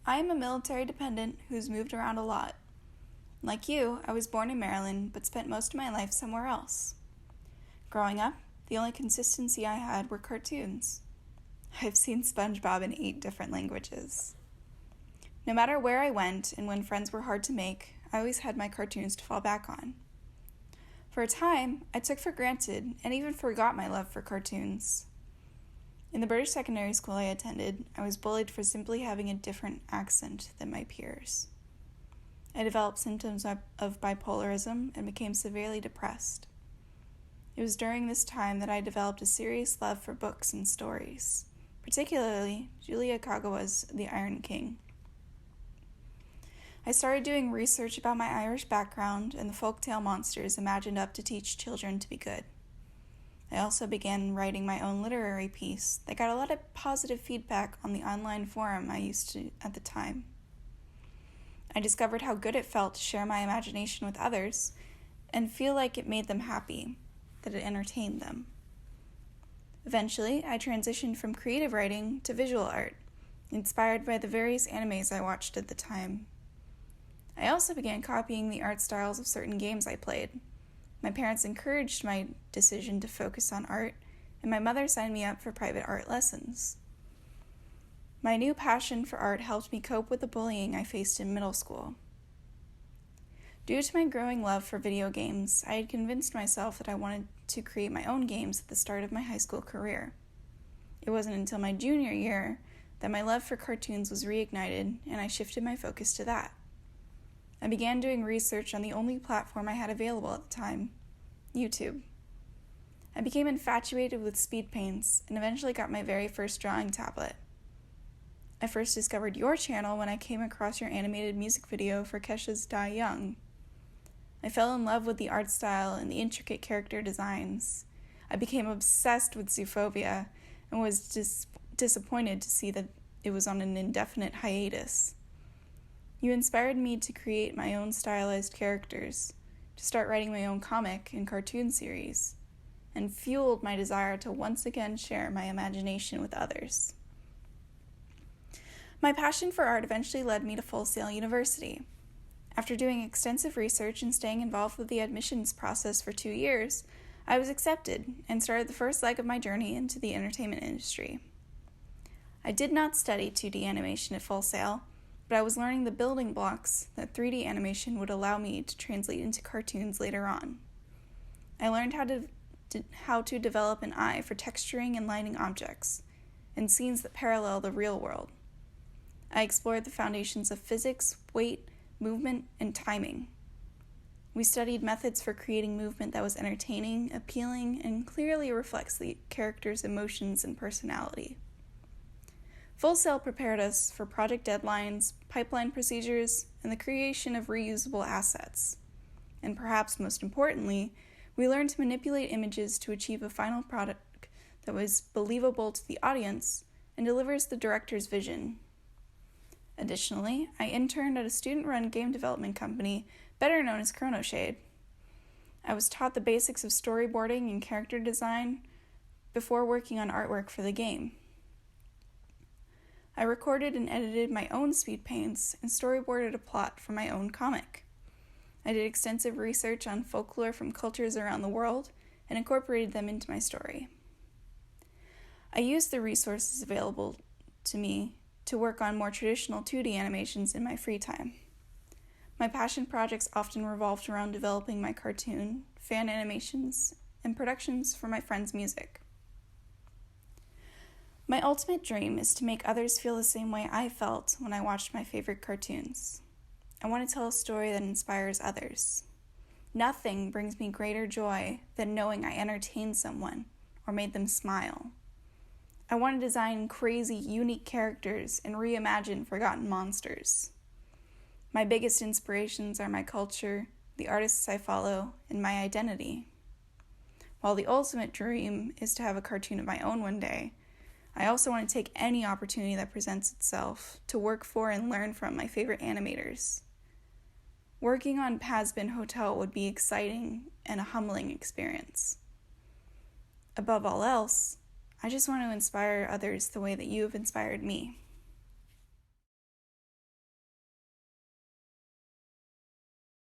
I am a military dependent who's moved around a lot. Like you, I was born in Maryland but spent most of my life somewhere else. Growing up, the only consistency I had were cartoons. I've seen SpongeBob in 8 different languages. No matter where I went and when friends were hard to make, I always had my cartoons to fall back on. For a time, I took for granted and even forgot my love for cartoons. In the British secondary school I attended, I was bullied for simply having a different accent than my peers. I developed symptoms of bipolarism and became severely depressed. It was during this time that I developed a serious love for books and stories, particularly Julia Kagawa's The Iron King. I started doing research about my Irish background and the folktale monsters imagined up to teach children to be good. I also began writing my own literary piece that got a lot of positive feedback on the online forum I used to at the time. I discovered how good it felt to share my imagination with others and feel like it made them happy, that it entertained them. Eventually, I transitioned from creative writing to visual art, inspired by the various animes I watched at the time. I also began copying the art styles of certain games I played. My parents encouraged my decision to focus on art, and my mother signed me up for private art lessons. My new passion for art helped me cope with the bullying I faced in middle school. Due to my growing love for video games, I had convinced myself that I wanted to create my own games at the start of my high school career. It wasn't until my junior year that my love for cartoons was reignited, and I shifted my focus to that. I began doing research on the only platform I had available at the time, YouTube. I became infatuated with speed paints and eventually got my very first drawing tablet. I first discovered your channel when I came across your animated music video for Kesha's Die Young. I fell in love with the art style and the intricate character designs. I became obsessed with Zootopia and was disappointed to see that it was on an indefinite hiatus. You inspired me to create my own stylized characters, to start writing my own comic and cartoon series, and fueled my desire to once again share my imagination with others. My passion for art eventually led me to Full Sail University. After doing extensive research and staying involved with the admissions process for 2 years, I was accepted and started the first leg of my journey into the entertainment industry. I did not study 2D animation at Full Sail, but I was learning the building blocks that 3D animation would allow me to translate into cartoons later on. I learned how to develop an eye for texturing and lighting objects, and scenes that parallel the real world. I explored the foundations of physics, weight, movement, and timing. We studied methods for creating movement that was entertaining, appealing, and clearly reflects the character's emotions and personality. Full Sail prepared us for project deadlines, pipeline procedures, and the creation of reusable assets. And perhaps most importantly, we learned to manipulate images to achieve a final product that was believable to the audience and delivers the director's vision. Additionally, I interned at a student-run game development company, better known as ChronoShade. I was taught the basics of storyboarding and character design before working on artwork for the game. I recorded and edited my own speed paints and storyboarded a plot for my own comic. I did extensive research on folklore from cultures around the world and incorporated them into my story. I used the resources available to me to work on more traditional 2D animations in my free time. My passion projects often revolved around developing my cartoon, fan animations, and productions for my friends' music. My ultimate dream is to make others feel the same way I felt when I watched my favorite cartoons. I want to tell a story that inspires others. Nothing brings me greater joy than knowing I entertained someone or made them smile. I want to design crazy, unique characters and reimagine forgotten monsters. My biggest inspirations are my culture, the artists I follow, and my identity. While the ultimate dream is to have a cartoon of my own one day, I also want to take any opportunity that presents itself to work for and learn from my favorite animators. Working on Hazbin Hotel would be exciting and a humbling experience. Above all else, I just want to inspire others the way that you have inspired me.